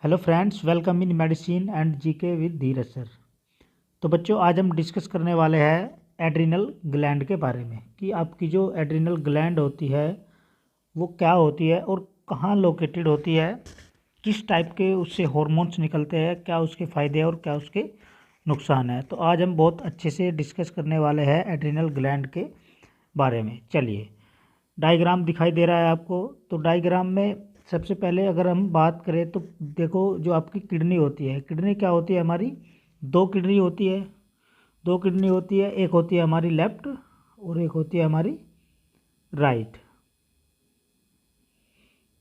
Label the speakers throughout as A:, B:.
A: Hello friends, welcome in medicine and GK with Dheeraj sir. तो बच्चों, आज हम डिस्कस करने वाले हैं एड्रिनल ग्लैंड के बारे में कि आपकी जो एड्रिनल ग्लैंड होती है वो क्या होती है और कहाँ लोकेटेड होती है, किस टाइप के उससे हॉर्मोन्स निकलते हैं, क्या उसके फ़ायदे हैं और क्या उसके नुकसान हैं। तो आज हम बहुत अच्छे से डिस्कस करने वाले हैं एड्रिनल ग्लैंड के बारे में। चलिए, डायग्राम दिखाई दे रहा है आपको। तो डायग्राम में सबसे पहले अगर हम बात करें तो देखो, जो आपकी किडनी होती है, किडनी क्या होती है हमारी, दो किडनी होती है। दो किडनी होती है, एक होती है हमारी लेफ्ट और एक होती है हमारी राइट।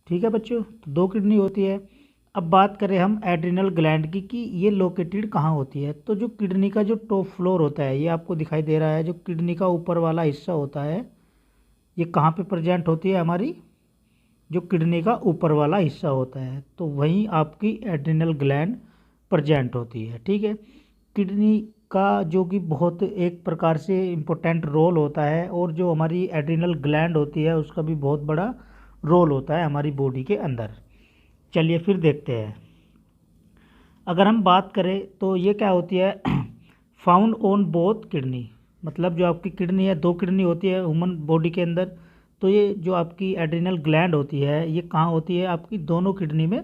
A: ठीक है बच्चों, तो दो किडनी होती है। अब बात करें हम एड्रिनल ग्लैंड की कि ये लोकेटेड कहाँ होती है। तो जो किडनी का जो टॉप फ्लोर होता है, ये आपको दिखाई दे रहा है, जो किडनी का ऊपर वाला हिस्सा होता है, ये कहाँ पे प्रेजेंट होती है हमारी, जो किडनी का ऊपर वाला हिस्सा होता है, तो वहीं आपकी एड्रिनल ग्लैंड प्रेजेंट होती है। ठीक है, किडनी का जो कि बहुत एक प्रकार से इम्पोर्टेंट रोल होता है, और जो हमारी एड्रिनल ग्लैंड होती है उसका भी बहुत बड़ा रोल होता है हमारी बॉडी के अंदर। चलिए फिर देखते हैं। अगर हम बात करें तो ये क्या होती है, फाउंड ऑन बोथ किडनी, मतलब जो आपकी किडनी है, दो किडनी होती है ह्यूमन बॉडी के अंदर। तो ये जो आपकी एड्रिनल ग्लैंड होती है ये कहाँ होती है, आपकी दोनों किडनी में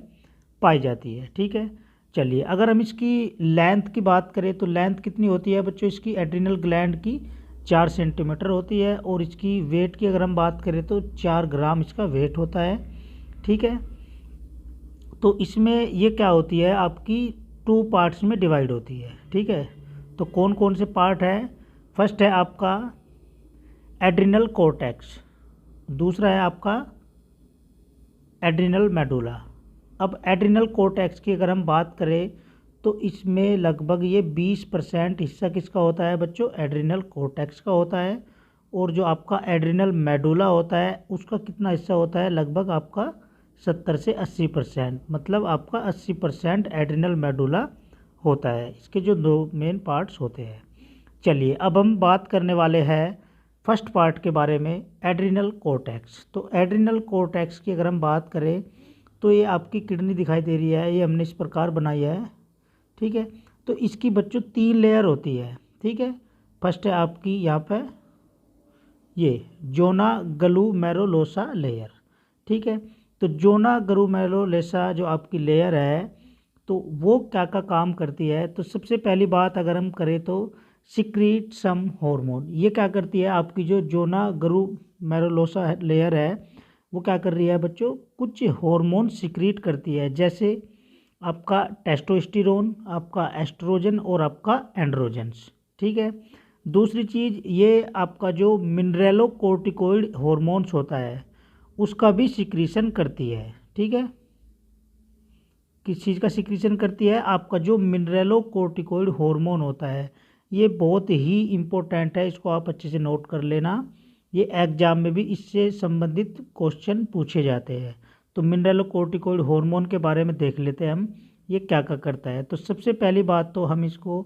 A: पाई जाती है। ठीक है, चलिए अगर हम इसकी लेंथ की बात करें तो लेंथ कितनी होती है बच्चों इसकी एड्रिनल ग्लैंड की, 4 सेंटीमीटर होती है। और इसकी वेट की अगर हम बात करें तो 4 ग्राम इसका वेट होता है। ठीक है, तो इसमें ये क्या होती है आपकी, 2 पार्ट्स में डिवाइड होती है। ठीक है, तो कौन कौन से पार्ट है, फर्स्ट है आपका एड्रिनल कोर्टेक्स, दूसरा है आपका एड्रिनल मेडुला। अब एड्रिनल कोर्टेक्स की अगर हम बात करें तो इसमें लगभग ये 20% हिस्सा किसका होता है बच्चों, एड्रिनल कोर्टेक्स का होता है। और जो आपका एड्रिनल मेडुला होता है उसका कितना हिस्सा होता है, लगभग आपका 70 से 80%, मतलब आपका 80% एड्रिनल मेडुला होता है। इसके जो दो मेन पार्ट्स होते हैं। चलिए अब हम बात करने वाले हैं फर्स्ट पार्ट के बारे में, एड्रिनल कोर्टेक्स। तो एड्रिनल कोर्टेक्स की अगर हम बात करें तो ये आपकी किडनी दिखाई दे रही है, ये हमने इस प्रकार बनाई है। ठीक है, तो इसकी बच्चों 3 लेयर होती है। ठीक है, फर्स्ट है आपकी यहाँ पे ये जोना गलूमेरुलोसा लेयर। ठीक है, तो जोना गलूमेरुलोसा जो आपकी लेयर है तो वो क्या क्या काम करती है। तो सबसे पहली बात अगर हम करें तो सिक्रीट सम हार्मोन। ये क्या करती है, आपकी जो जोना गलूमेरुलोसा लेयर है वो क्या कर रही है बच्चों, कुछ हार्मोन सिक्रीट करती है, जैसे आपका टेस्टोस्टेरोन, आपका एस्ट्रोजन और आपका एंड्रोजन्स। ठीक है, दूसरी चीज़ ये आपका जो मिनरेलोकोर्टिकोइड हार्मोन्स होता है उसका भी सिक्रीशन करती है। ठीक है, किस चीज़ का सिक्रीशन करती है, आपका जो मिनरेलोकोर्टिकोइड हार्मोन होता है, ये बहुत ही इम्पोर्टेंट है, इसको आप अच्छे से नोट कर लेना। ये एग्जाम में भी इससे संबंधित क्वेश्चन पूछे जाते हैं। तो मिनरेलोकोर्टिकोइड हार्मोन के बारे में देख लेते हैं हम, ये क्या क्या करता है। तो सबसे पहली बात तो हम इसको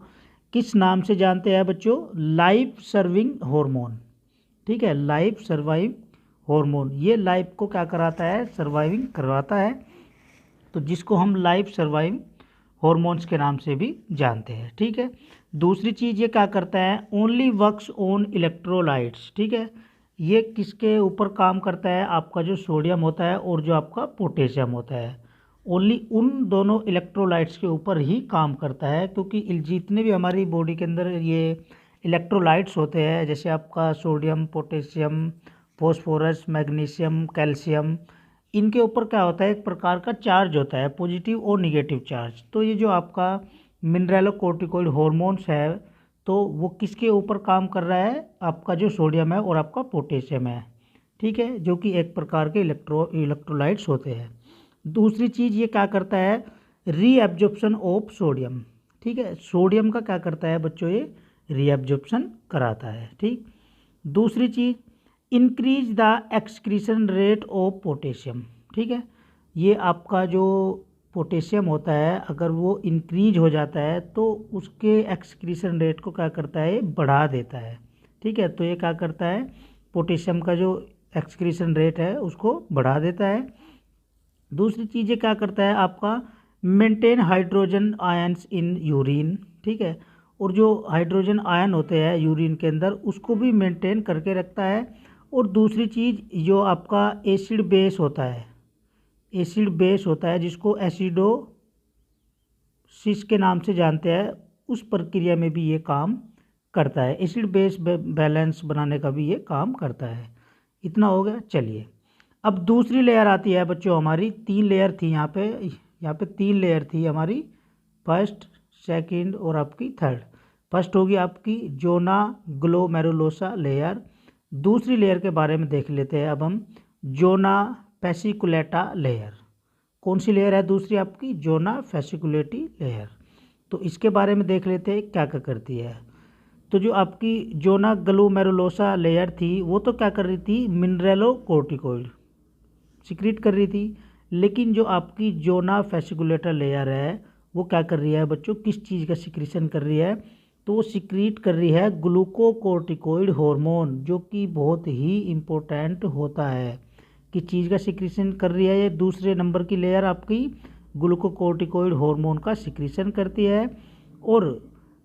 A: किस नाम से जानते हैं बच्चों, लाइफ सर्विंग हार्मोन। ठीक है, लाइफ सर्वाइव हार्मोन, ये लाइफ को क्या कराता है, सर्वाइविंग करवाता है। तो जिसको हम लाइफ सर्वाइविंग हॉर्मोन्स के नाम से भी जानते हैं। ठीक है, दूसरी चीज़ ये क्या करता है, ओनली वर्क्स ऑन इलेक्ट्रोलाइट्स। ठीक है, ये किसके ऊपर काम करता है, आपका जो सोडियम होता है और जो आपका पोटेशियम होता है, ओनली उन दोनों इलेक्ट्रोलाइट्स के ऊपर ही काम करता है। क्योंकि जितने भी हमारी बॉडी के अंदर ये इलेक्ट्रोलाइट्स होते हैं, जैसे आपका sodium, potassium, phosphorus, magnesium, calcium, इनके ऊपर क्या होता है, एक प्रकार का चार्ज होता है, पॉजिटिव और निगेटिव चार्ज। तो ये जो आपका मिनरेलोकोर्टिकोइड हार्मोन्स है तो वो किसके ऊपर काम कर रहा है, आपका जो सोडियम है और आपका पोटेशियम है। ठीक है, जो कि एक प्रकार के इलेक्ट्रोलाइट्स होते हैं। दूसरी चीज़ ये क्या करता है, रीएब्जॉर्प्शन ऑफ सोडियम। ठीक है, सोडियम का क्या करता है बच्चों, ये रीएब्जॉर्प्शन कराता है। ठीक, दूसरी चीज़ increase the excretion rate of potassium. ठीक है, ये आपका जो पोटेशियम होता है अगर वो इंक्रीज हो जाता है तो उसके एक्सक्रीशन रेट को क्या करता है, बढ़ा देता है। ठीक है, तो ये क्या करता है, पोटेशियम का जो एक्सक्रीशन रेट है उसको बढ़ा देता है। दूसरी चीज़ ये क्या करता है, आपका maintain hydrogen ions in urine, ठीक है, और जो हाइड्रोजन आयन होते हैं यूरिन के अंदर उसको भी मेंटेन करके रखता है। और दूसरी चीज़ जो आपका एसिड बेस होता है, एसिड बेस होता है जिसको एसिडोसिस के नाम से जानते हैं, उस प्रक्रिया में भी ये काम करता है। एसिड बेस बैलेंस बनाने का भी ये काम करता है। इतना हो गया। चलिए अब दूसरी लेयर आती है बच्चों हमारी। 3 लेयर थी यहाँ पे 3 लेयर थी हमारी, फर्स्ट, सेकंड और आपकी थर्ड। फर्स्ट होगी आपकी जोना ग्लोमेरुलोसा लेयर। दूसरी लेयर के बारे में देख लेते हैं अब हम, जोना फेसिकुलेटा लेयर। कौन सी लेयर है दूसरी आपकी? जोना फेसिकुलेटी लेयर। तो इसके बारे में देख लेते हैं क्या क्या करती है। तो जो आपकी जोना ग्लोमेरुलोसा लेयर थी वो तो क्या कर रही थी, मिनरेलोकोर्टिकोइड सिक्रीट कर रही थी। लेकिन जो आपकी जोना फेसिकुलेटर लेयर है वो क्या कर रही है बच्चों, किस चीज़ का सिक्रीशन कर रही है? तो वो सिक्रीट कर रही है ग्लूकोकोर्टिकोइड हार्मोन, जो कि बहुत ही इम्पोर्टेंट होता है। किस चीज़ का सिक्रीशन कर रही है? ये दूसरे नंबर की लेयर आपकी ग्लूकोकोर्टिकोइड हार्मोन का सिक्रीशन करती है। और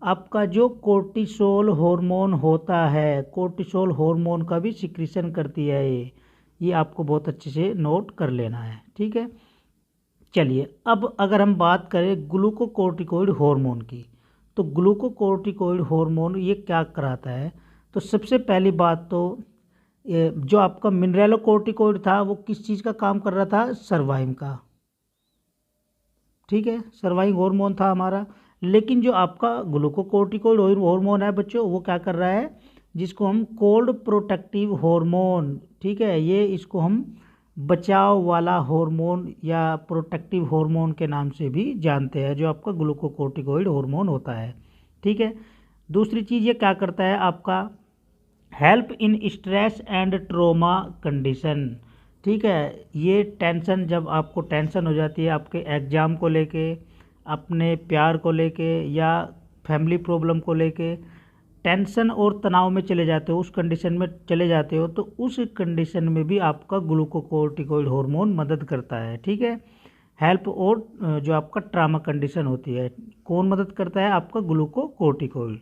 A: आपका जो कोर्टिसोल हार्मोन होता है, कोर्टिसोल हार्मोन का भी सिक्रीशन करती है ये आपको बहुत अच्छे से नोट कर लेना है, ठीक है। चलिए अब अगर हम बात करें ग्लूकोकोर्टिकोइड हार्मोन की, तो ग्लूकोकोर्टिकोइड हार्मोन ये क्या कराता है? तो सबसे पहली बात तो जो आपका मिनरेलोकोर्टिकोइड था वो किस चीज़ का काम कर रहा था? सर्वाइव का, ठीक है, सर्वाइव हार्मोन था हमारा। लेकिन जो आपका ग्लूकोकोर्टिकोइड हार्मोन है बच्चों वो क्या कर रहा है, जिसको हम कोल्ड प्रोटेक्टिव हार्मोन, ठीक है, ये इसको हम बचाव वाला हार्मोन या प्रोटेक्टिव हार्मोन के नाम से भी जानते हैं, जो आपका ग्लूकोकोर्टिकोइड हार्मोन होता है, ठीक है। दूसरी चीज़ ये क्या करता है आपका, help in stress and trauma condition, ठीक है। ये टेंशन, जब आपको टेंशन हो जाती है आपके एग्ज़ाम को लेके, अपने प्यार को लेके या फैमिली प्रॉब्लम को लेके, टेंशन और तनाव में चले जाते हो, उस कंडीशन में चले जाते हो, तो उस कंडीशन में भी आपका ग्लूकोकोर्टिकोइड हार्मोन मदद करता है, ठीक है। हेल्प और जो आपका ट्रामा कंडीशन होती है, कौन मदद करता है? आपका ग्लूकोकोर्टिकोइड।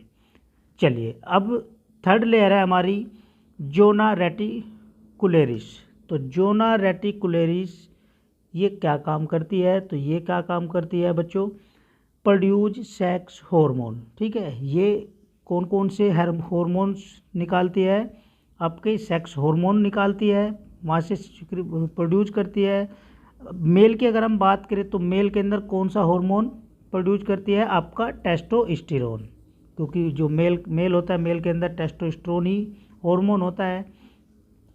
A: चलिए अब थर्ड लेयर है हमारी जोना रेटिकुलेरिस। तो जोना रेटिकुलेरिस ये क्या काम करती है? तो ये क्या काम करती है बच्चों, प्रोड्यूस सेक्स हार्मोन, ठीक है। ये कौन कौन से हार्मोन्स निकालती है? आपके सेक्स हार्मोन निकालती है, वहाँ से प्रोड्यूस करती है। मेल की अगर हम बात करें तो मेल के अंदर कौन सा हार्मोन प्रोड्यूस करती है? आपका टेस्टोस्टेरोन, क्योंकि जो मेल होता है, मेल के अंदर टेस्टोस्टेरोन ही हार्मोन होता है,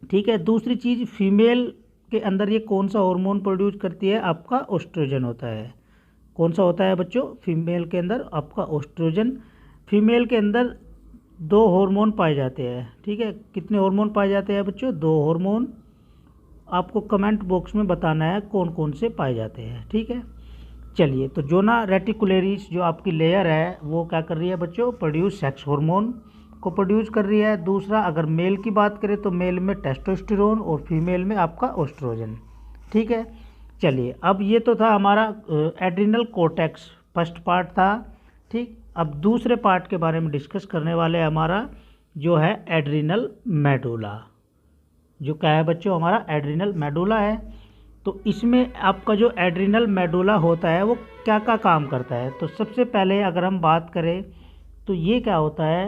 A: ठीक है। दूसरी चीज़, फीमेल के अंदर ये कौन सा हार्मोन प्रोड्यूस करती है? आपका ओस्ट्रोजन होता है। कौन सा होता है बच्चों? फीमेल के अंदर आपका ओस्ट्रोजन। फीमेल के अंदर 2 हार्मोन पाए जाते हैं, ठीक है। कितने हार्मोन पाए जाते हैं बच्चों? 2 हार्मोन। आपको कमेंट बॉक्स में बताना है कौन कौन से पाए जाते हैं, ठीक है। चलिए तो जोना रेटिकुलेरिस जो आपकी लेयर है वो क्या कर रही है बच्चों, प्रोड्यूस सेक्स हार्मोन को प्रोड्यूस कर रही है। दूसरा, अगर मेल की बात करें तो मेल में टेस्टोस्टेरोन और फीमेल में आपका ओस्ट्रोजन, ठीक है। चलिए अब ये तो था हमारा एड्रिनल कोर्टेक्स, फर्स्ट पार्ट था, ठीक। अब दूसरे पार्ट के बारे में डिस्कस करने वाले हमारा जो है एड्रिनल मेडुला। जो क्या है बच्चों, हमारा एड्रिनल मेडुला है। तो इसमें आपका जो एड्रिनल मेडुला होता है वो क्या क्या काम करता है? तो सबसे पहले अगर हम बात करें तो ये क्या होता है,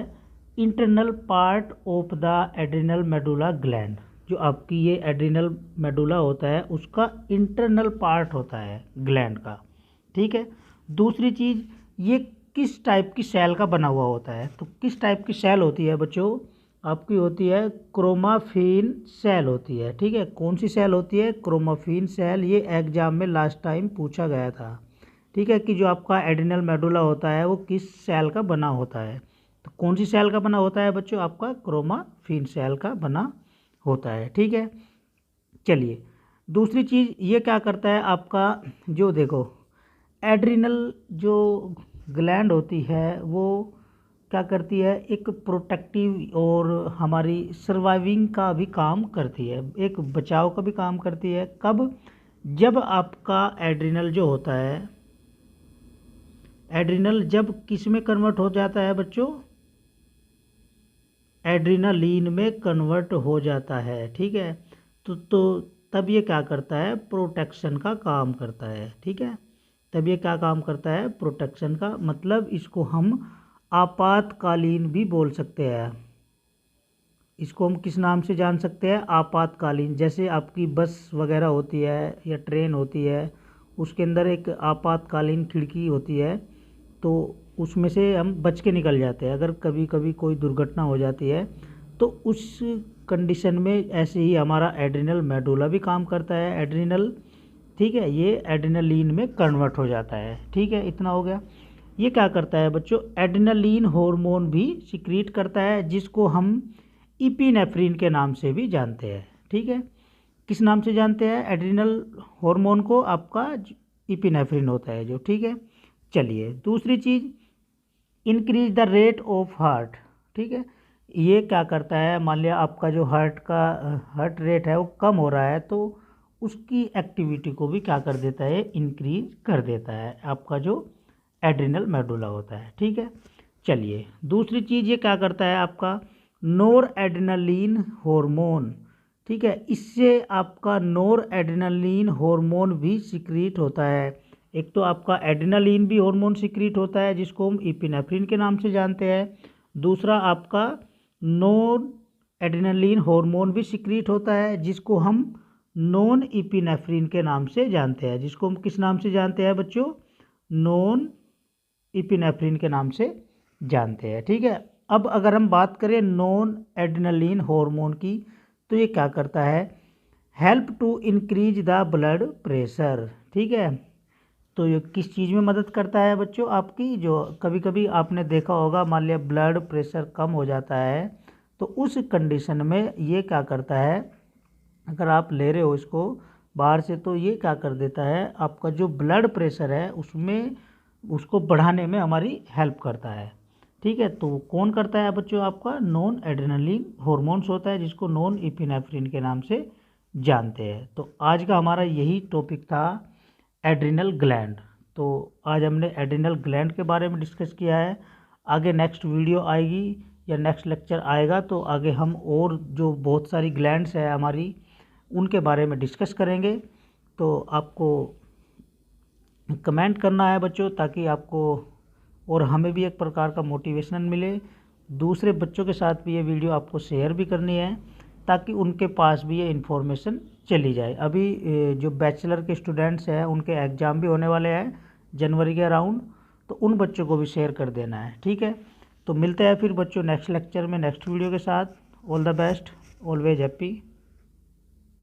A: internal part of the adrenal medulla gland. जो आपकी ये एड्रिनल मेडुला होता है उसका इंटरनल पार्ट होता है ग्लैंड का, ठीक है। दूसरी चीज़, ये किस टाइप की सेल का बना हुआ होता है? तो किस टाइप की सेल होती है बच्चों? आपकी होती है क्रोमाफिन सेल होती है, ठीक है। कौन सी सेल होती है? Chromaffin cell. ये एग्जाम में लास्ट टाइम पूछा गया था, ठीक है, कि जो आपका एड्रिनल मेडुला होता है वो किस सेल का बना होता है। तो कौन सी सेल का बना होता है बच्चों? आपका क्रोमाफिन सेल का बना होता है, ठीक है। चलिए दूसरी चीज़, ये क्या करता है आपका, जो देखो एड्रिनल जो ग्लैंड होती है वो क्या करती है, एक प्रोटेक्टिव और हमारी सर्वाइविंग का भी काम करती है, एक बचाव का भी काम करती है। कब? जब आपका एड्रिनल जो होता है एड्रिनल जब किस में कन्वर्ट हो जाता है बच्चों, एड्रिनालीन में कन्वर्ट हो जाता है। ठीक है, तो तब ये क्या करता है, प्रोटेक्शन का काम करता है। ठीक है, तब ये क्या काम करता है, प्रोटेक्शन का, मतलब इसको हम आपातकालीन भी बोल सकते हैं। इसको हम किस नाम से जान सकते हैं, आपातकालीन। जैसे आपकी बस वगैरह होती है या ट्रेन होती है, उसके अंदर एक आपातकालीन खिड़की होती है, तो उसमें से हम बच के निकल जाते हैं। अगर कभी कभी कोई दुर्घटना हो जाती है तो उस कंडीशन में ऐसे ही हमारा एड्रिनल मेडुला भी काम करता है, एड्रिनल। ठीक है, ये एड्रिनलीन में कन्वर्ट हो जाता है। ठीक है, इतना हो गया। ये क्या करता है बच्चों, एड्रिनलीन हार्मोन भी सिक्रीट करता है, जिसको हम इपिनेफ्रिन के नाम से भी जानते हैं। ठीक है, किस नाम से जानते हैं, एड्रिनल हार्मोन को आपका इपिनेफ्रिन होता है जो। ठीक है, चलिए दूसरी चीज़, increase the rate of heart. ठीक है, ये क्या करता है, मान लिया आपका जो हार्ट रेट है वो कम हो रहा है, तो उसकी एक्टिविटी को भी क्या कर देता है, इंक्रीज कर देता है आपका जो एड्रिनल मेडुला होता है। ठीक है, चलिए दूसरी चीज़ ये क्या करता है, आपका नोर एड्रिनलीन हार्मोन। ठीक है, इससे आपका नोर एड्रिनलीन हार्मोन भी सिक्रीट होता है। एक तो आपका एड्रिनलीन भी हार्मोन सिक्रीट होता है, जिसको हम इपिनेफ्रिन के नाम से जानते हैं। दूसरा आपका नॉन एड्रिनलीन हार्मोन भी सिक्रीट होता है, जिसको हम नॉन इपिनेफ्रिन के नाम से जानते हैं। जिसको हम किस नाम से जानते हैं बच्चों, नॉन इपिनेफ्रिन के नाम से जानते हैं। ठीक है, अब अगर हम बात करें नॉन एड्रिनलीन हार्मोन की, तो ये क्या करता है, help to increase the blood pressure. ठीक है, तो ये किस चीज़ में मदद करता है बच्चों, आपकी जो कभी कभी आपने देखा होगा, मान लिया ब्लड प्रेशर कम हो जाता है, तो उस कंडीशन में ये क्या करता है, अगर आप ले रहे हो इसको बाहर से, तो ये क्या कर देता है, आपका जो ब्लड प्रेशर है उसमें उसको बढ़ाने में हमारी हेल्प करता है। ठीक है, तो कौन करता है बच्चों, आपका नॉन एड्रिनलिन हॉर्मोन्स होता है, जिसको नॉन इपिनेफ्रिन के नाम से जानते हैं। तो आज का हमारा यही टॉपिक था, एड्रिनल ग्लैंड। तो आज हमने एड्रिनल ग्लैंड के बारे में डिस्कस किया है। आगे नेक्स्ट वीडियो आएगी या नेक्स्ट लेक्चर आएगा, तो आगे हम और जो बहुत सारी ग्लैंड्स है हमारी, उनके बारे में डिस्कस करेंगे। तो आपको कमेंट करना है बच्चों, ताकि आपको और हमें भी एक प्रकार का मोटिवेशन मिले। दूसरे बच्चों के साथ भी ये वीडियो आपको शेयर भी करनी है, ताकि उनके पास भी ये इन्फॉर्मेशन चली जाए। अभी जो बैचलर के स्टूडेंट्स हैं उनके एग्ज़ाम भी होने वाले हैं जनवरी के अराउंड, तो उन बच्चों को भी शेयर कर देना है। ठीक है, तो मिलते हैं फिर बच्चों नेक्स्ट लेक्चर में नेक्स्ट वीडियो के साथ। All the best, always happy.